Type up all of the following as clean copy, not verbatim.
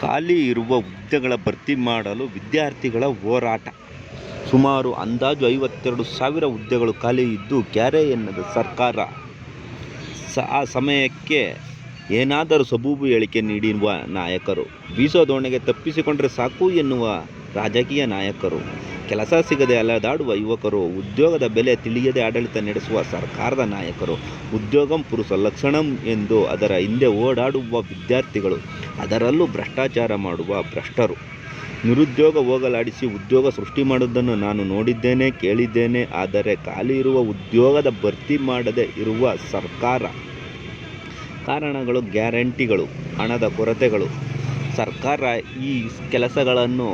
ಖಾಲಿ ಇರುವ ಹುದ್ದೆಗಳ ಭರ್ತಿ ಮಾಡಲು ವಿದ್ಯಾರ್ಥಿಗಳ ಹೋರಾಟ. ಸುಮಾರು ಅಂದಾಜು 52,000 ಹುದ್ದೆಗಳು ಖಾಲಿ ಇದ್ದು ಕ್ಯಾರೆ ಎನ್ನದ ಸರ್ಕಾರ ಆ ಸಮಯಕ್ಕೆ ಏನಾದರೂ ಸಬೂಬು ಹೇಳಿಕೆ ನೀಡುವ ನಾಯಕರು, ಬೀಸೋ ದೋಣಿಗೆ ತಪ್ಪಿಸಿಕೊಂಡರೆ ಸಾಕು ಎನ್ನುವ ರಾಜಕೀಯ ನಾಯಕರು, ಕೆಲಸ ಸಿಗದೆ ಅಲೆದಾಡುವ ಯುವಕರು, ಉದ್ಯೋಗದ ಬೆಲೆ ತಿಳಿಯದೆ ಆಡಳಿತ ನಡೆಸುವ ಸರ್ಕಾರದ ನಾಯಕರು, ಉದ್ಯೋಗಂ ಪುರುಷ ಲಕ್ಷಣಂ ಎಂದು ಅದರ ಹಿಂದೆ ಓಡಾಡುವ ವಿದ್ಯಾರ್ಥಿಗಳು, ಅದರಲ್ಲೂ ಭ್ರಷ್ಟಾಚಾರ ಮಾಡುವ ಭ್ರಷ್ಟರು. ನಿರುದ್ಯೋಗ ಹೋಗಲಾಡಿಸಿ ಉದ್ಯೋಗ ಸೃಷ್ಟಿ ಮಾಡುವುದನ್ನು ನಾನು ನೋಡಿದ್ದೇನೆ, ಕೇಳಿದ್ದೇನೆ. ಆದರೆ ಖಾಲಿ ಇರುವ ಉದ್ಯೋಗದ ಭರ್ತಿ ಮಾಡದೆ ಇರುವ ಸರ್ಕಾರ ಕಾರಣಗಳು ಗ್ಯಾರಂಟಿಗಳು, ಹಣದ ಕೊರತೆಗಳು. ಸರ್ಕಾರ ಈ ಕೆಲಸಗಳನ್ನು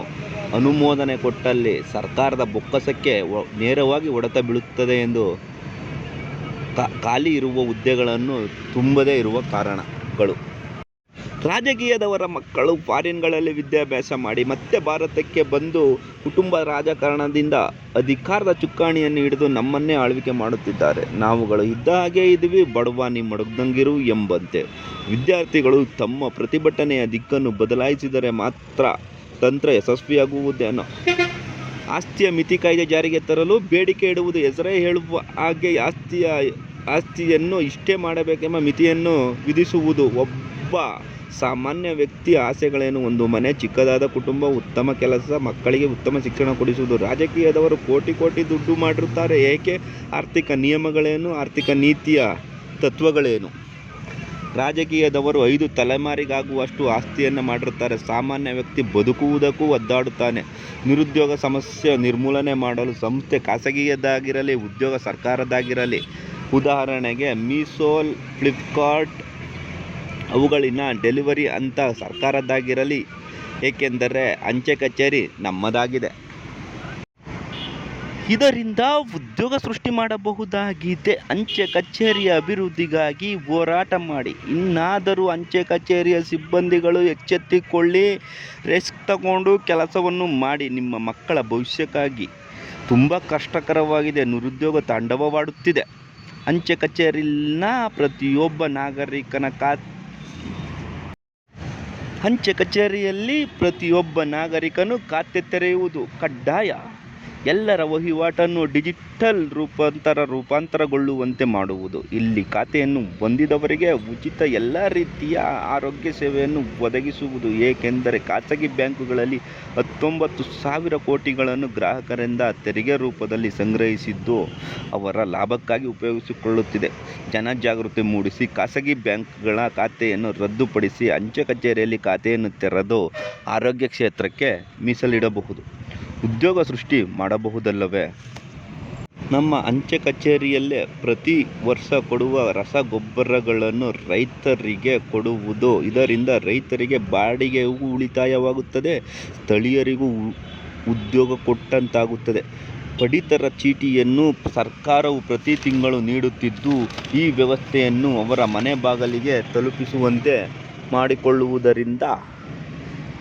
ಅನುಮೋದನೆ ಕೊಟ್ಟಲ್ಲಿ ಸರ್ಕಾರದ ಬೊಕ್ಕಸಕ್ಕೆ ನೇರವಾಗಿ ಹೊಡೆತ ಬೀಳುತ್ತದೆ ಎಂದು ಖಾಲಿ ಇರುವ ಹುದ್ದೆಗಳನ್ನು ತುಂಬದೇ ಇರುವ ಕಾರಣಗಳು. ರಾಜಕೀಯದವರ ಮಕ್ಕಳು ಫಾರಿನ್ಗಳಲ್ಲಿ ವಿದ್ಯಾಭ್ಯಾಸ ಮಾಡಿ ಮತ್ತೆ ಭಾರತಕ್ಕೆ ಬಂದು ಕುಟುಂಬ ರಾಜಕಾರಣದಿಂದ ಅಧಿಕಾರದ ಚುಕ್ಕಾಣಿಯನ್ನು ಹಿಡಿದು ನಮ್ಮನ್ನೇ ಆಳ್ವಿಕೆ ಮಾಡುತ್ತಿದ್ದಾರೆ. ನಾವುಗಳು ಇದ್ದ ಹಾಗೆ ಇದ್ದೀವಿ, ಬಡವಾನಿ ಮಡಗ್ದಂಗಿರು ಎಂಬಂತೆ. ವಿದ್ಯಾರ್ಥಿಗಳು ತಮ್ಮ ಪ್ರತಿಭಟನೆಯ ದಿಕ್ಕನ್ನು ಬದಲಾಯಿಸಿದರೆ ಮಾತ್ರ ತಂತ್ರ ಯಶಸ್ವಿಯಾಗುವುದೇನೋ. ಆಸ್ತಿಯ ಮಿತಿ ಕಾಯ್ದೆ ಜಾರಿಗೆ ತರಲು ಬೇಡಿಕೆ ಇಡುವುದು ಹೆಸರೇ ಹೇಳುವ ಹಾಗೆ ಆಸ್ತಿಯನ್ನು ಇಷ್ಟೇ ಮಾಡಬೇಕೆಂಬ ಮಿತಿಯನ್ನು ವಿಧಿಸುವುದು. ಒಬ್ಬ ಸಾಮಾನ್ಯ ವ್ಯಕ್ತಿಯ ಆಸೆಗಳೇನು? ಒಂದು ಮನೆ, ಚಿಕ್ಕದಾದ ಕುಟುಂಬ, ಉತ್ತಮ ಕೆಲಸ, ಮಕ್ಕಳಿಗೆ ಉತ್ತಮ ಶಿಕ್ಷಣ ಕೊಡಿಸುವುದು. ರಾಜಕೀಯದವರು ಕೋಟಿ ದುಡ್ಡು ಮಾಡಿರುತ್ತಾರೆ ಏಕೆ? ಆರ್ಥಿಕ ನಿಯಮಗಳೇನು? ಆರ್ಥಿಕ ನೀತಿಯ ತತ್ವಗಳೇನು? ರಾಜಕೀಯದವರು 5 ತಲೆಮಾರಿಗಾಗುವಷ್ಟು ಆಸ್ತಿಯನ್ನು ಮಾಡಿರುತ್ತಾರೆ. ಸಾಮಾನ್ಯ ವ್ಯಕ್ತಿ ಬದುಕುವುದಕ್ಕೂ ಒದ್ದಾಡುತ್ತಾನೆ. ನಿರುದ್ಯೋಗ ಸಮಸ್ಯೆ ನಿರ್ಮೂಲನೆ ಮಾಡಲು ಸಂಸ್ಥೆ ಖಾಸಗಿಯದಾಗಿರಲಿ, ಉದ್ಯೋಗ ಸರ್ಕಾರದಾಗಿರಲಿ, ಉದಾಹರಣೆಗೆ ಮೀಸೋ, ಫ್ಲಿಪ್ಕಾರ್ಟ್ ಅವುಗಳಿನ ಡೆಲಿವರಿ ಅಂತ ಸರ್ಕಾರದ್ದಾಗಿರಲಿ. ಏಕೆಂದರೆ ಅಂಚೆ ಕಚೇರಿ ನಮ್ಮದಾಗಿದೆ. ಇದರಿಂದ ಉದ್ಯೋಗ ಸೃಷ್ಟಿ ಮಾಡಬಹುದಾಗಿದೆ. ಅಂಚೆ ಕಚೇರಿಯ ಅಭಿವೃದ್ಧಿಗಾಗಿ ಹೋರಾಟ ಮಾಡಿ. ಇನ್ನಾದರೂ ಅಂಚೆ ಕಚೇರಿಯ ಸಿಬ್ಬಂದಿಗಳು ಎಚ್ಚೆತ್ತುಕೊಳ್ಳಿ, ರಿಸ್ಕ್ ತಗೊಂಡು ಕೆಲಸವನ್ನು ಮಾಡಿ. ನಿಮ್ಮ ಮಕ್ಕಳ ಭವಿಷ್ಯಕ್ಕಾಗಿ. ತುಂಬ ಕಷ್ಟಕರವಾಗಿದೆ. ನಿರುದ್ಯೋಗ ತಾಂಡವವಾಡುತ್ತಿದೆ. ಅಂಚೆ ಕಚೇರಿಯಲ್ಲಿ ಪ್ರತಿಯೊಬ್ಬ ನಾಗರಿಕನು ಖಾತೆ ತೆರೆಯುವುದು ಕಡ್ಡಾಯ. ಎಲ್ಲರ ವಹಿವಾಟನ್ನು ಡಿಜಿಟಲ್ ರೂಪಾಂತರಗೊಳ್ಳುವಂತೆ ಮಾಡುವುದು. ಇಲ್ಲಿ ಖಾತೆಯನ್ನು ಹೊಂದಿದವರಿಗೆ ಉಚಿತ ಎಲ್ಲ ರೀತಿಯ ಆರೋಗ್ಯ ಸೇವೆಯನ್ನು ಒದಗಿಸುವುದು. ಏಕೆಂದರೆ ಖಾಸಗಿ ಬ್ಯಾಂಕುಗಳಲ್ಲಿ 19,000 ಕೋಟಿಗಳನ್ನು ಗ್ರಾಹಕರಿಂದ ತೆರಿಗೆ ರೂಪದಲ್ಲಿ ಸಂಗ್ರಹಿಸಿದ್ದು ಅವರ ಲಾಭಕ್ಕಾಗಿ ಉಪಯೋಗಿಸಿಕೊಳ್ಳುತ್ತಿದೆ. ಜನಜಾಗೃತಿ ಮೂಡಿಸಿ ಖಾಸಗಿ ಬ್ಯಾಂಕ್ಗಳ ಖಾತೆಯನ್ನು ರದ್ದುಪಡಿಸಿ ಅಂಚೆ ಕಚೇರಿಯಲ್ಲಿ ಖಾತೆಯನ್ನು ತೆರೆದು ಆರೋಗ್ಯ ಕ್ಷೇತ್ರಕ್ಕೆ ಮೀಸಲಿಡಬಹುದು. ಉದ್ಯೋಗ ಸೃಷ್ಟಿ ಮಾಡಬಹುದಲ್ಲವೇ? ನಮ್ಮ ಅಂಚೆ ಕಚೇರಿಯಲ್ಲೇ ಪ್ರತಿ ವರ್ಷ ಕೊಡುವ ರಸಗೊಬ್ಬರಗಳನ್ನು ರೈತರಿಗೆ ಕೊಡುವುದು. ಇದರಿಂದ ರೈತರಿಗೆ ಬಾಡಿಗೆಯೂ ಉಳಿತಾಯವಾಗುತ್ತದೆ, ಸ್ಥಳೀಯರಿಗೂ ಉದ್ಯೋಗ ಕೊಟ್ಟಂತಾಗುತ್ತದೆ. ಪಡಿತರ ಚೀಟಿಯನ್ನು ಸರ್ಕಾರವು ಪ್ರತಿ ತಿಂಗಳು ನೀಡುತ್ತಿದ್ದು, ಈ ವ್ಯವಸ್ಥೆಯನ್ನು ಅವರ ಮನೆ ಬಾಗಿಲಿಗೆ ತಲುಪಿಸುವಂತೆ ಮಾಡಿಕೊಳ್ಳುವುದರಿಂದ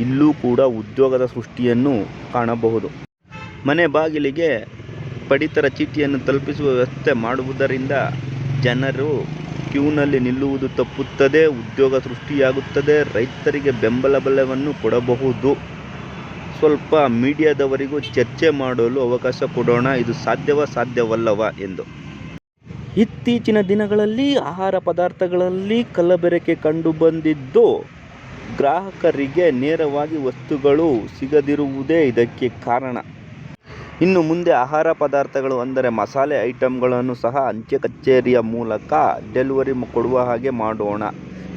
ಇಲ್ಲೂ ಕೂಡ ಉದ್ಯೋಗದ ಸೃಷ್ಟಿಯನ್ನು ಕಾಣಬಹುದು. ಮನೆ ಬಾಗಿಲಿಗೆ ಪಡಿತರ ಚೀಟಿಯನ್ನು ತಲುಪಿಸುವ ವ್ಯವಸ್ಥೆ ಮಾಡುವುದರಿಂದ ಜನರು ಕ್ಯೂನಲ್ಲಿ ನಿಲ್ಲುವುದು ತಪ್ಪುತ್ತದೆ, ಉದ್ಯೋಗ ಸೃಷ್ಟಿಯಾಗುತ್ತದೆ, ರೈತರಿಗೆ ಬೆಂಬಲ ಬೆಲೆಯನ್ನು ಕೊಡಬಹುದು. ಸ್ವಲ್ಪ ಮೀಡಿಯಾದವರಿಗೂ ಚರ್ಚೆ ಮಾಡಲು ಅವಕಾಶ ಕೊಡೋಣ. ಇದು ಸಾಧ್ಯವಲ್ಲವಾ ಎಂದು. ಇತ್ತೀಚಿನ ದಿನಗಳಲ್ಲಿ ಆಹಾರ ಪದಾರ್ಥಗಳಲ್ಲಿ ಕಲಬೆರಕೆ ಕಂಡುಬಂದಿದ್ದು, ಗ್ರಾಹಕರಿಗೆ ನೇರವಾಗಿ ವಸ್ತುಗಳು ಸಿಗದಿರುವುದೇ ಇದಕ್ಕೆ ಕಾರಣ. ಇನ್ನು ಮುಂದೆ ಆಹಾರ ಪದಾರ್ಥಗಳು ಅಂದರೆ ಮಸಾಲೆ ಐಟಂಗಳನ್ನು ಸಹ ಅಂಚೆ ಕಚೇರಿಯ ಮೂಲಕ ಡೆಲಿವರಿ ಕೊಡುವ ಹಾಗೆ ಮಾಡೋಣ.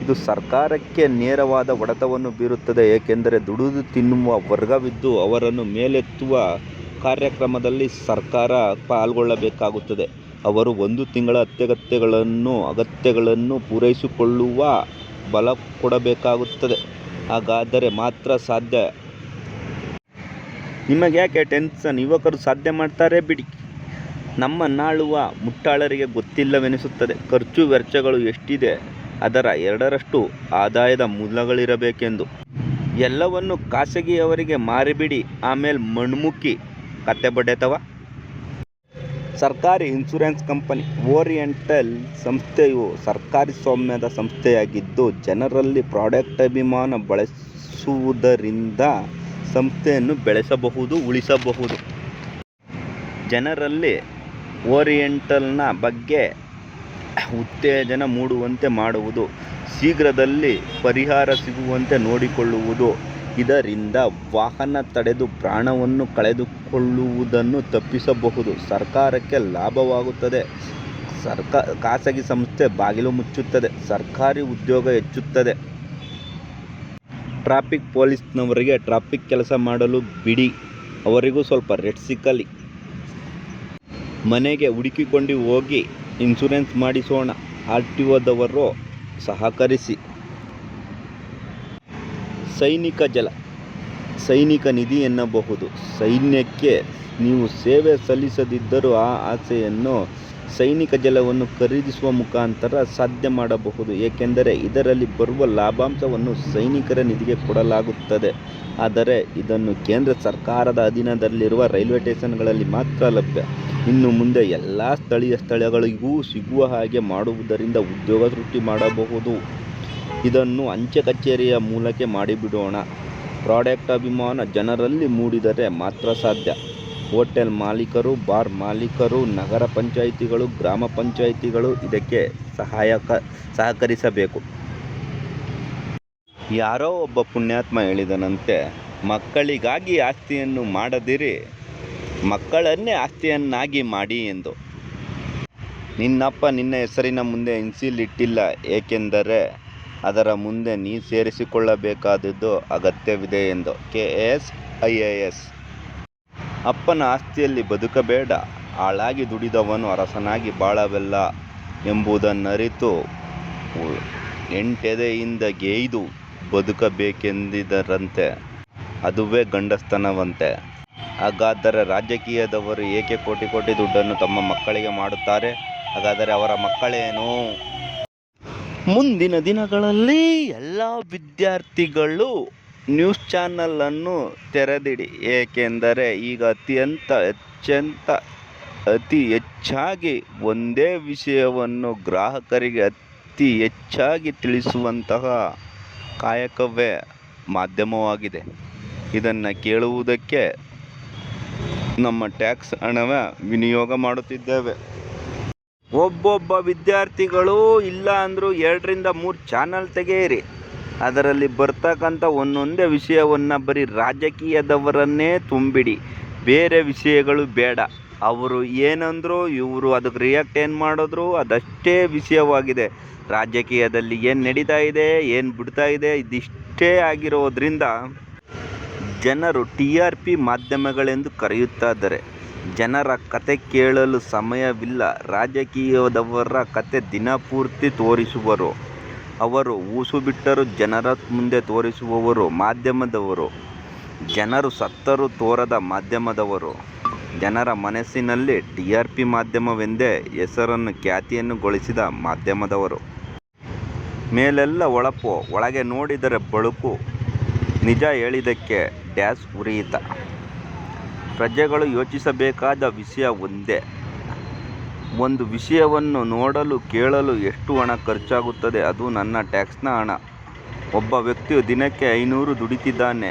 ಇದು ಸರ್ಕಾರಕ್ಕೆ ನೇರವಾದ ಹೊಡೆತವನ್ನು ಬೀರುತ್ತದೆ. ಏಕೆಂದರೆ ದುಡಿದು ತಿನ್ನುವ ವರ್ಗವಿದ್ದು ಅವರನ್ನು ಮೇಲೆತ್ತುವ ಕಾರ್ಯಕ್ರಮದಲ್ಲಿ ಸರ್ಕಾರ ಪಾಲ್ಗೊಳ್ಳಬೇಕಾಗುತ್ತದೆ. ಅವರು 1 ತಿಂಗಳ ಅಗತ್ಯಗಳನ್ನು ಪೂರೈಸಿಕೊಳ್ಳುವ ಬಲ ಕೊಡಬೇಕಾಗುತ್ತದೆ. ಹಾಗಾದರೆ ಮಾತ್ರ ಸಾಧ್ಯ. ನಿಮಗ್ಯಾಕೆ ಟೆನ್ಷನ್? ಯುವಕರು ಸಾಧ್ಯ ಮಾಡ್ತಾರೆ ಬಿಡಿ. ನಮ್ಮನ್ನಾಳುವ ಮುಟ್ಟಾಳರಿಗೆ ಗೊತ್ತಿಲ್ಲವೆನಿಸುತ್ತದೆ. ಖರ್ಚು ವೆಚ್ಚಗಳು ಎಷ್ಟಿದೆ, ಅದರ 2ರಷ್ಟು ಆದಾಯದ ಮೂಲಗಳಿರಬೇಕೆಂದು. ಎಲ್ಲವನ್ನು ಖಾಸಗಿಯವರಿಗೆ ಮಾರಿಬಿಡಿ, ಆಮೇಲೆ ಮಣ್ಮುಕ್ಕಿ ಕತೆ ಬಡೆತವ. ಸರ್ಕಾರಿ ಇನ್ಶೂರೆನ್ಸ್ ಕಂಪನಿ ಓರಿಯೆಂಟಲ್ ಸಂಸ್ಥೆಯು ಸರ್ಕಾರಿ ಸ್ವಾಮ್ಯದ ಸಂಸ್ಥೆಯಾಗಿದ್ದು, ಜನರಲ್ಲಿ ಪ್ರಾಡಕ್ಟ್ ಅಭಿಮಾನ ಬೆಳೆಸುವುದರಿಂದ ಸಂಸ್ಥೆಯನ್ನು ಬೆಳೆಸಬಹುದು, ಉಳಿಸಬಹುದು. ಜನರಲ್ಲಿ ಓರಿಯೆಂಟಲ್ನ ಬಗ್ಗೆ ಉತ್ತೇಜನ ಮೂಡುವಂತೆ ಮಾಡುವುದು, ಶೀಘ್ರದಲ್ಲಿ ಪರಿಹಾರ ಸಿಗುವಂತೆ ನೋಡಿಕೊಳ್ಳುವುದು. ಇದರಿಂದ ವಾಹನ ತಡೆದು ಪ್ರಾಣವನ್ನು ಕಳೆದುಕೊಳ್ಳುವುದನ್ನು ತಪ್ಪಿಸಬಹುದು. ಸರ್ಕಾರಕ್ಕೆ ಲಾಭವಾಗುತ್ತದೆ. ಖಾಸಗಿ ಸಂಸ್ಥೆ ಬಾಗಿಲು ಮುಚ್ಚುತ್ತದೆ. ಸರ್ಕಾರಿ ಉದ್ಯೋಗ ಹೆಚ್ಚುತ್ತದೆ. ಟ್ರಾಫಿಕ್ ಪೊಲೀಸ್ನವರಿಗೆ ಟ್ರಾಫಿಕ್ ಕೆಲಸ ಮಾಡಲು ಬಿಡಿ, ಅವರಿಗೂ ಸ್ವಲ್ಪ ರೆಸ್ಟ್ ಸಿಕ್ಕಲಿ. ಮನೆಗೆ ಹುಡುಕಿಕೊಂಡು ಹೋಗಿ ಇನ್ಶೂರೆನ್ಸ್ ಮಾಡಿಸೋಣ. RTOದವರು ಸಹಕರಿಸಿ. ಸೈನಿಕ ನಿಧಿ ಎನ್ನಬಹುದು. ಸೈನ್ಯಕ್ಕೆ ನೀವು ಸೇವೆ ಸಲ್ಲಿಸದಿದ್ದರೂ ಆ ಆಸೆಯನ್ನು ಸೈನಿಕ ಜಲವನ್ನು ಖರೀದಿಸುವ ಮುಖಾಂತರ ಸಾಧ್ಯ ಮಾಡಬಹುದು. ಏಕೆಂದರೆ ಇದರಲ್ಲಿ ಬರುವ ಲಾಭಾಂಶವನ್ನು ಸೈನಿಕರ ನಿಧಿಗೆ ಕೊಡಲಾಗುತ್ತದೆ. ಆದರೆ ಇದನ್ನು ಕೇಂದ್ರ ಸರ್ಕಾರದ ಅಧೀನದಲ್ಲಿರುವ ರೈಲ್ವೆ ಸ್ಟೇಷನ್ಗಳಲ್ಲಿ ಮಾತ್ರ ಲಭ್ಯ. ಇನ್ನು ಮುಂದೆ ಎಲ್ಲ ಸ್ಥಳಗಳಿಗೂ ಸಿಗುವ ಹಾಗೆ ಮಾಡುವುದರಿಂದ ಉದ್ಯೋಗ ಸೃಷ್ಟಿ ಮಾಡಬಹುದು. ಇದನ್ನು ಅಂಚೆ ಕಚೇರಿಯ ಮೂಲಕ ಮಾಡಿಬಿಡೋಣ. ಪ್ರಾಡಕ್ಟ್ ಅಭಿಮಾನ ಜನರಲ್ಲಿ ಮೂಡಿದರೆ ಮಾತ್ರ ಸಾಧ್ಯ. ಹೋಟೆಲ್ ಮಾಲೀಕರು, ಬಾರ್ ಮಾಲೀಕರು, ನಗರ ಪಂಚಾಯಿತಿಗಳು, ಗ್ರಾಮ ಪಂಚಾಯಿತಿಗಳು ಇದಕ್ಕೆ ಸಹಕರಿಸಬೇಕು. ಯಾರೋ ಒಬ್ಬ ಪುಣ್ಯಾತ್ಮ ಹೇಳಿದನಂತೆ, ಮಕ್ಕಳಿಗಾಗಿ ಆಸ್ತಿಯನ್ನು ಮಾಡದಿರಿ, ಮಕ್ಕಳನ್ನೇ ಆಸ್ತಿಯನ್ನಾಗಿ ಮಾಡಿ ಎಂದು. ನಿನ್ನಪ್ಪ ನಿನ್ನ ಹೆಸರಿನ ಮುಂದೆ ಇನ್ಸಿಲ್ ಇಟ್ಟಿಲ್ಲ, ಏಕೆಂದರೆ ಅದರ ಮುಂದೆ ನೀ ಸೇರಿಸಿಕೊಳ್ಳಬೇಕಾದದ್ದು ಅಗತ್ಯವಿದೆ ಎಂದು. KS IAS. ಅಪ್ಪನ ಆಸ್ತಿಯಲ್ಲಿ ಬದುಕಬೇಡ, ಆಳಾಗಿ ದುಡಿದವನು ಅರಸನಾಗಿ ಬಾಳಬಲ್ಲ ಎಂಬುದನ್ನರಿತು 8 ಎದೆಯಿಂದ ಗೇಯ್ದು ಬದುಕಬೇಕೆಂದಿದ್ದರಂತೆ. ಅದುವೇ ಗಂಡಸ್ತನವಂತೆ. ಹಾಗಾದರೆ ರಾಜಕೀಯದವರು ಏಕೆ ಕೋಟಿ ಕೋಟಿ ದುಡ್ಡನ್ನು ತಮ್ಮ ಮಕ್ಕಳಿಗೆ ಮಾಡುತ್ತಾರೆ? ಹಾಗಾದರೆ ಅವರ ಮಕ್ಕಳೇನು? ಮುಂದಿನ ದಿನಗಳಲ್ಲಿ ಎಲ್ಲ ವಿದ್ಯಾರ್ಥಿಗಳು ನ್ಯೂಸ್ ಚಾನಲನ್ನು ತೆರೆದಿಡಿ. ಏಕೆಂದರೆ ಈಗ ಅತಿ ಹೆಚ್ಚಾಗಿ ಒಂದೇ ವಿಷಯವನ್ನು ಗ್ರಾಹಕರಿಗೆ ಅತಿ ಹೆಚ್ಚಾಗಿ ತಿಳಿಸುವಂತಹ ಕಾಯಕವೇ ಮಾಧ್ಯಮವಾಗಿದೆ. ಇದನ್ನು ಕೇಳುವುದಕ್ಕೆ ನಮ್ಮ ಟ್ಯಾಕ್ಸ್ ಹಣವೇ ವಿನಿಯೋಗ ಮಾಡುತ್ತಿದ್ದೇವೆ. ಒಬ್ಬೊಬ್ಬ ವಿದ್ಯಾರ್ಥಿಗಳು ಇಲ್ಲ ಅಂದರೂ 2 ರಿಂದ 3 ಚಾನಲ್ ತೆಗೆಯಿರಿ. ಅದರಲ್ಲಿ ಬರ್ತಕ್ಕಂಥ ಒಂದೊಂದೇ ವಿಷಯವನ್ನು ಬರೀ ರಾಜಕೀಯದವರನ್ನೇ ತುಂಬಿಡಿ. ಬೇರೆ ವಿಷಯಗಳು ಬೇಡ. ಅವರು ಏನಂದ್ರು, ಇವರು ಅದಕ್ಕೆ ರಿಯಾಕ್ಟ್ ಏನು ಮಾಡಿದ್ರು, ಅದಷ್ಟೇ ವಿಷಯವಾಗಿದೆ. ರಾಜಕೀಯದಲ್ಲಿ ಏನು ನಡೀತಾ ಇದೆ, ಏನು ಬಿಡ್ತಾ ಇದೆ, ಇದಿಷ್ಟೇ ಆಗಿರೋದ್ರಿಂದ ಜನರು TRP ಮಾಧ್ಯಮಗಳೆಂದು ಕರೆಯುತ್ತಾರೆ. ಜನರ ಕತೆ ಕೇಳಲು ಸಮಯವಿಲ್ಲ. ರಾಜಕೀಯದವರ ಕತೆ ದಿನಪೂರ್ತಿ ತೋರಿಸುವರು. ಅವರು ಊಸು ಬಿಟ್ಟರು ಜನರ ಮುಂದೆ ತೋರಿಸುವವರು ಮಾಧ್ಯಮದವರು. ಜನರು ಸತ್ತರೂ ತೋರದ ಮಾಧ್ಯಮದವರು. ಜನರ ಮನಸ್ಸಿನಲ್ಲಿ TRP ಮಾಧ್ಯಮವೆಂದೇ ಹೆಸರನ್ನು ಖ್ಯಾತಿಯನ್ನು ಗಳಿಸಿದ ಮಾಧ್ಯಮದವರು. ಮೇಲೆಲ್ಲ ಹೊಳಪು, ಒಳಗೆ ನೋಡಿದರೆ ಬಳುಕು. ನಿಜ ಹೇಳಿದ್ದಕ್ಕೆ ಡ್ಯಾಶ್ ಉರಿಯಿತ. ಪ್ರಜೆಗಳು ಯೋಚಿಸಬೇಕಾದ ವಿಷಯ ಒಂದೇ. ಒಂದು ವಿಷಯವನ್ನು ನೋಡಲು ಕೇಳಲು ಎಷ್ಟು ಹಣ ಖರ್ಚಾಗುತ್ತದೆ? ಅದು ನನ್ನ ಟ್ಯಾಕ್ಸ್ನ ಹಣ. ಒಬ್ಬ ವ್ಯಕ್ತಿಯು ದಿನಕ್ಕೆ 500 ದುಡಿತಿದ್ದಾನೆ.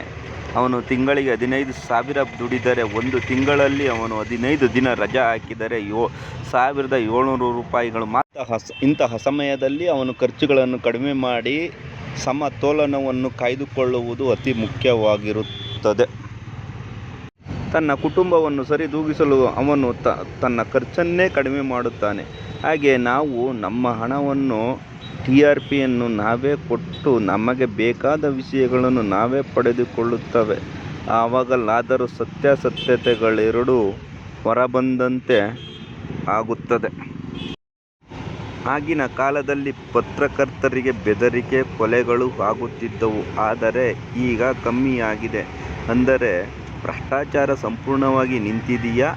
ಅವನು ತಿಂಗಳಿಗೆ 15,000 ದುಡಿದರೆ, ಒಂದು ತಿಂಗಳಲ್ಲಿ ಅವನು 15 ದಿನ ರಜೆ ಹಾಕಿದರೆ 1,700 ರೂಪಾಯಿಗಳು ಮಾತ್ರ. ಇಂತಹ ಸಮಯದಲ್ಲಿ ಅವನು ಖರ್ಚುಗಳನ್ನು ಕಡಿಮೆ ಮಾಡಿ ಸಮತೋಲನವನ್ನು ಕಾಯ್ದುಕೊಳ್ಳುವುದು ಅತಿ ಮುಖ್ಯವಾಗಿರುತ್ತದೆ. ತನ್ನ ಕುಟುಂಬವನ್ನು ಸರಿದೂಗಿಸಲು ಅವನು ತನ್ನ ಖರ್ಚನ್ನೇ ಕಡಿಮೆ ಮಾಡುತ್ತಾನೆ. ಹಾಗೆ ನಾವು ನಮ್ಮ ಹಣವನ್ನು TRPಯನ್ನು ನಾವೇ ಕೊಟ್ಟು ನಮಗೆ ಬೇಕಾದ ವಿಷಯಗಳನ್ನು ನಾವೇ ಪಡೆದುಕೊಳ್ಳುತ್ತೇವೆ. ಆವಾಗಲಾದರೂ ಸತ್ಯಾಸತ್ಯತೆಗಳೆರಡೂ ಹೊರಬಂದಂತೆ ಆಗುತ್ತದೆ. ಆಗಿನ ಕಾಲದಲ್ಲಿ ಪತ್ರಕರ್ತರಿಗೆ ಬೆದರಿಕೆ, ಕೊಲೆಗಳು ಆಗುತ್ತಿದ್ದವು. ಆದರೆ ಈಗ ಕಮ್ಮಿಯಾಗಿದೆ. ಅಂದರೆ ಭ್ರಷ್ಟಾಚಾರ ಸಂಪೂರ್ಣವಾಗಿ ನಿಂತಿದೆಯಾ,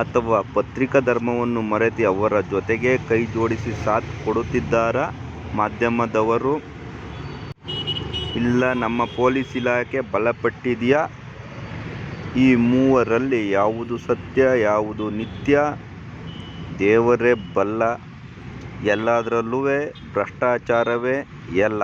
ಅಥವಾ ಪತ್ರಿಕಾ ಧರ್ಮವನ್ನು ಮರೆತು ಅವರ ಜೊತೆಗೆ ಕೈ ಜೋಡಿಸಿ ಸಾಥ್ ಕೊಡುತ್ತಿದ್ದಾರಾ ಮಾಧ್ಯಮದವರು? ಇಲ್ಲ ನಮ್ಮ ಪೊಲೀಸ್ ಇಲಾಖೆ ಬಲಪಟ್ಟಿದೆಯಾ? ಈ ಮೂವರಲ್ಲಿ ಯಾವುದು ಸತ್ಯ, ಯಾವುದು ನಿತ್ಯ ದೇವರೇ ಬಲ್ಲ, ಎಲ್ಲದರಲ್ಲೂ ಭ್ರಷ್ಟಾಚಾರವೇ ಎಲ್ಲ.